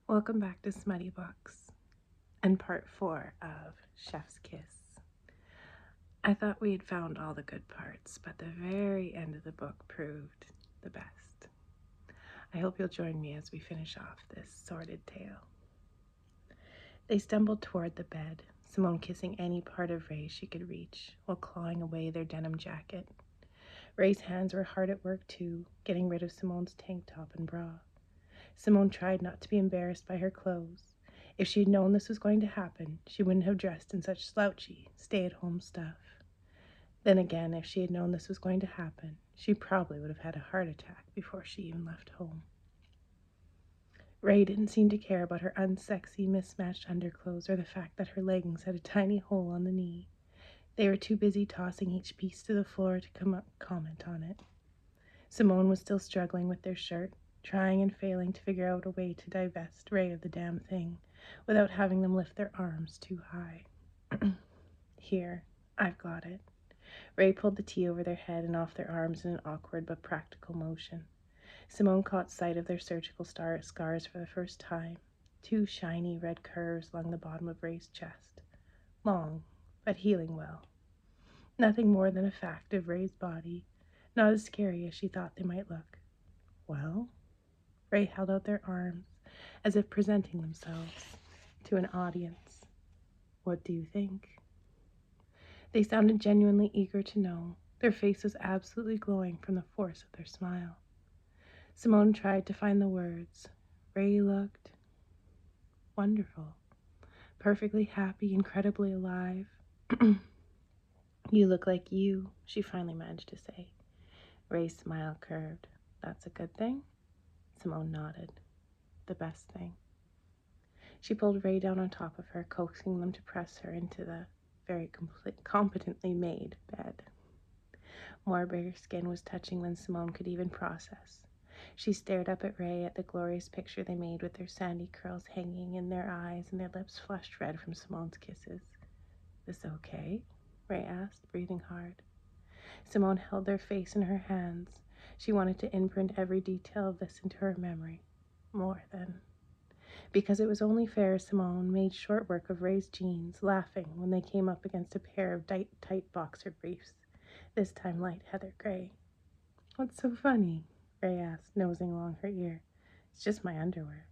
Welcome back to Smutty Books and part 4 of Chef's Kiss. I thought we had found all the good parts, but the very end of the book proved the best. I hope you'll join me as we finish off this sordid tale. They stumbled toward the bed, Simone kissing any part of Ray she could reach while clawing away their denim jacket. Ray's hands were hard at work too, getting rid of Simone's tank top and bra. Simone tried not to be embarrassed by her clothes. If she had known this was going to happen, she wouldn't have dressed in such slouchy, stay-at-home stuff. Then again, if she had known this was going to happen, she probably would have had a heart attack before she even left home. Ray didn't seem to care about her unsexy, mismatched underclothes or the fact that her leggings had a tiny hole on the knee. They were too busy tossing each piece to the floor to comment on it. Simone was still struggling with their shirt, trying and failing to figure out a way to divest Ray of the damn thing without having them lift their arms too high. Here, I've got it. Ray pulled the tea over their head and off their arms in an awkward but practical motion. Simone caught sight of their surgical scars for the first time, 2 shiny red curves along the bottom of Ray's chest. Long, but healing well. Nothing more than a fact of Ray's body, not as scary as she thought they might look. Well? Ray held out their arms, as if presenting themselves to an audience. What do you think? They sounded genuinely eager to know. Their face was absolutely glowing from the force of their smile. Simone tried to find the words. Ray looked wonderful, perfectly happy, incredibly alive. You look like you, she finally managed to say. Ray's smile curved. That's a good thing? Simone nodded. The best thing. She pulled Ray down on top of her, coaxing them to press her into the very competently made bed. More bare skin was touching than Simone could even process. She stared up at Ray at the glorious picture they made with their sandy curls hanging in their eyes and their lips flushed red from Simone's kisses. This okay? Ray asked, breathing hard. Simone held their face in her hands. She wanted to imprint every detail of this into her memory. More than. Because it was only fair, Simone made short work of Ray's jeans, laughing when they came up against a pair of tight boxer briefs, this time light heather gray. What's so funny? Ray asked, nosing along her ear. It's just my underwear.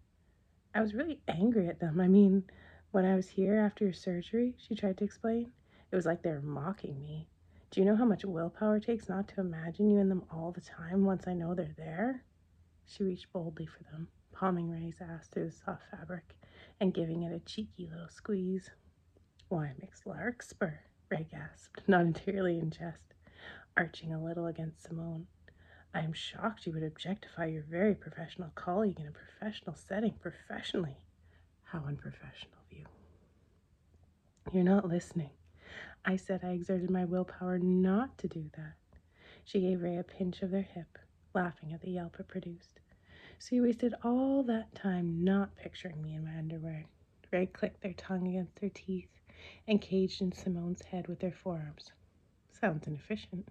I was really angry at them. When I was here after your surgery, she tried to explain, it was like they were mocking me. Do you know how much willpower it takes not to imagine you in them all the time once I know they're there? She reached boldly for them, palming Ray's ass through the soft fabric and giving it a cheeky little squeeze. Why, Miss Larkspur, Ray gasped, not entirely in jest, arching a little against Simone. I am shocked you would objectify your very professional colleague in a professional setting professionally. How unprofessional of you. You're not listening. I said I exerted my willpower not to do that. She gave Ray a pinch of their hip, laughing at the yelp it produced. So you wasted all that time not picturing me in my underwear. Ray clicked their tongue against their teeth and caged in Simone's head with their forearms. Sounds inefficient.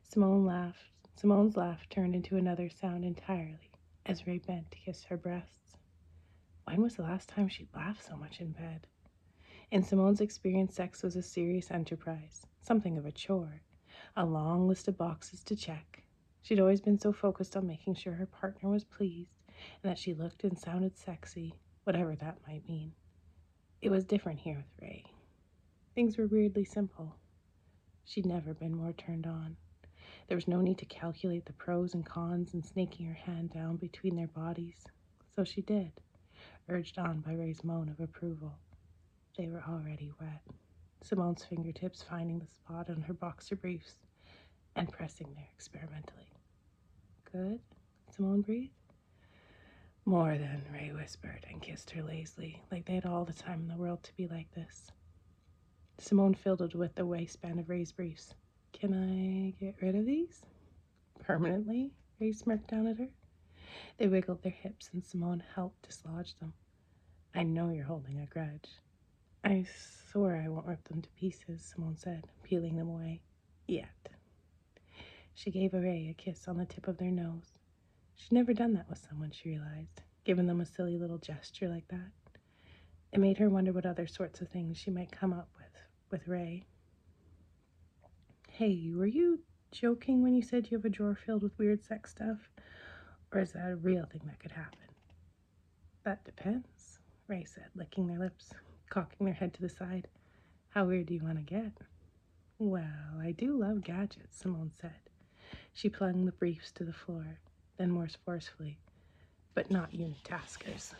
Simone laughed. Simone's laugh turned into another sound entirely as Ray bent to kiss her breasts. When was the last time she'd laughed so much in bed? In Simone's experience, sex was a serious enterprise, something of a chore, a long list of boxes to check. She'd always been so focused on making sure her partner was pleased and that she looked and sounded sexy, whatever that might mean. It was different here with Ray. Things were weirdly simple. She'd never been more turned on. There was no need to calculate the pros and cons and snaking her hand down between their bodies. So she did, urged on by Ray's moan of approval. They were already wet, Simone's fingertips finding the spot on her boxer briefs and pressing there experimentally. Good? Simone breathed. More than, Ray whispered and kissed her lazily, like they had all the time in the world to be like this. Simone fiddled with the waistband of Ray's briefs. Can I get rid of these? Permanently? Ray smirked down at her. They wiggled their hips and Simone helped dislodge them. I know you're holding a grudge. I swear I won't rip them to pieces, Simone said, peeling them away. Yet. She gave Ray a kiss on the tip of their nose. She'd never done that with someone, she realized, giving them a silly little gesture like that. It made her wonder what other sorts of things she might come up with Ray. Hey, were you joking when you said you have a drawer filled with weird sex stuff? Or is that a real thing that could happen? That depends, Ray said, licking their lips, cocking their head to the side. How weird do you want to get? Well, I do love gadgets, Simone said. She flung the briefs to the floor, then more forcefully, but not unitaskers.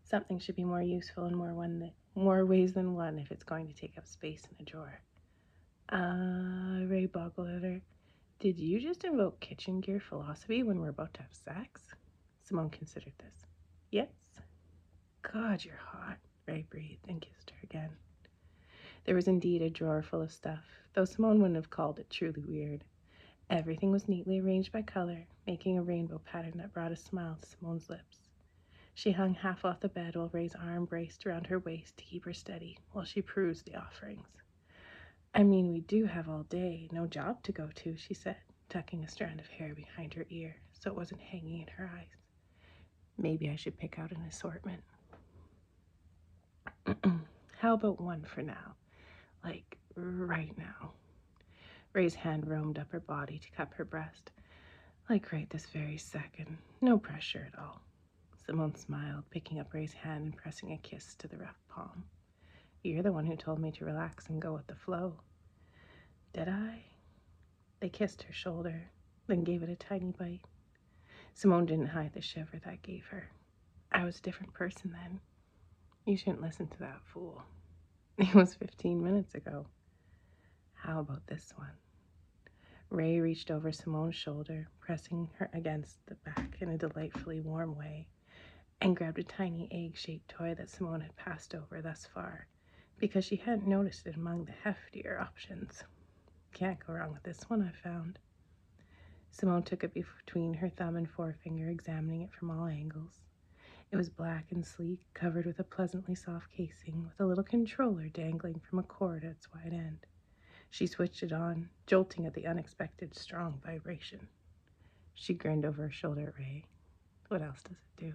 Something should be more useful in more ways than one if it's going to take up space in a drawer. Ray boggled at her. Did you just invoke kitchen gear philosophy when we're about to have sex? Simone considered this. Yes. God, you're hot, Ray breathed and kissed her again. There was indeed a drawer full of stuff, though Simone wouldn't have called it truly weird. Everything was neatly arranged by color, making a rainbow pattern that brought a smile to Simone's lips. She hung half off the bed while Ray's arm braced around her waist to keep her steady while she perused the offerings. I mean, we do have all day, no job to go to, she said, tucking a strand of hair behind her ear so it wasn't hanging in her eyes. Maybe I should pick out an assortment. How about one for now? Like, right now. Ray's hand roamed up her body to cup her breast. Like right this very second. No pressure at all. Simone smiled, picking up Ray's hand and pressing a kiss to the rough palm. You're the one who told me to relax and go with the flow. Did I? They kissed her shoulder, then gave it a tiny bite. Simone didn't hide the shiver that gave her. I was a different person then. You shouldn't listen to that fool. It was 15 minutes ago. How about this one? Ray reached over Simone's shoulder, pressing her against the back in a delightfully warm way, and grabbed a tiny egg-shaped toy that Simone had passed over thus far, because she hadn't noticed it among the heftier options. Can't go wrong with this one, I found. Simone took it between her thumb and forefinger, examining it from all angles. It was black and sleek, covered with a pleasantly soft casing, with a little controller dangling from a cord at its wide end. She switched it on, jolting at the unexpected strong vibration. She grinned over her shoulder at Ray. What else does it do?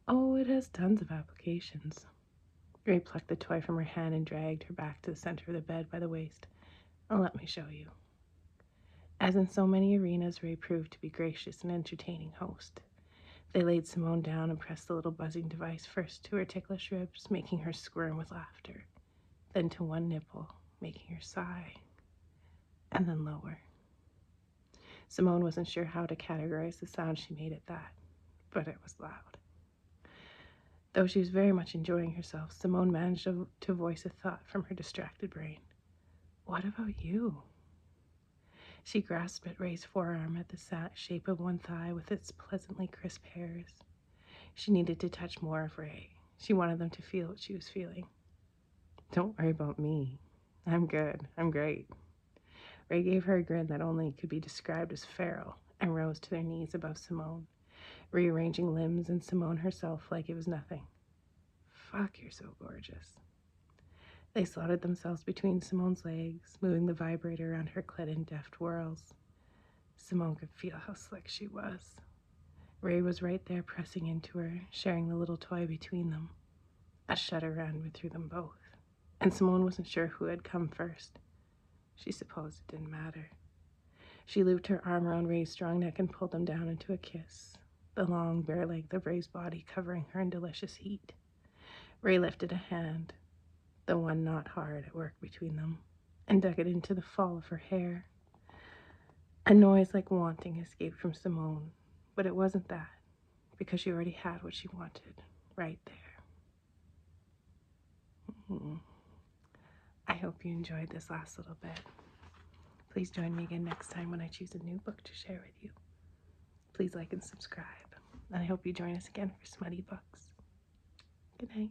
Oh, it has tons of applications. Ray plucked the toy from her hand and dragged her back to the center of the bed by the waist. Let me show you. As in so many arenas, Ray proved to be gracious and entertaining host. They laid Simone down and pressed the little buzzing device first to her ticklish ribs, making her squirm with laughter, then to one nipple, making her sigh, and then lower. Simone wasn't sure how to categorize the sound she made at that, but it was loud. Though she was very much enjoying herself, Simone managed to voice a thought from her distracted brain. What about you? She grasped at Ray's forearm at the shape of one thigh with its pleasantly crisp hairs. She needed to touch more of Ray. She wanted them to feel what she was feeling. Don't worry about me. I'm good. I'm great. Ray gave her a grin that only could be described as feral and rose to their knees above Simone, rearranging limbs and Simone herself like it was nothing. Fuck, you're so gorgeous. They slotted themselves between Simone's legs, moving the vibrator around her clit in deft whirls. Simone could feel how slick she was. Ray was right there pressing into her, sharing the little toy between them. A shudder ran through them both, and Simone wasn't sure who had come first. She supposed it didn't matter. She looped her arm around Ray's strong neck and pulled them down into a kiss, the long, bare length of Ray's body covering her in delicious heat. Ray lifted a hand, the one not hard at work between them, and dug it into the fall of her hair. A noise like wanting escaped from Simone, but it wasn't that, because she already had what she wanted, right there. I hope you enjoyed this last little bit. Please join me again next time when I choose a new book to share with you. Please like and subscribe, and I hope you join us again for Smutty Books. Good night.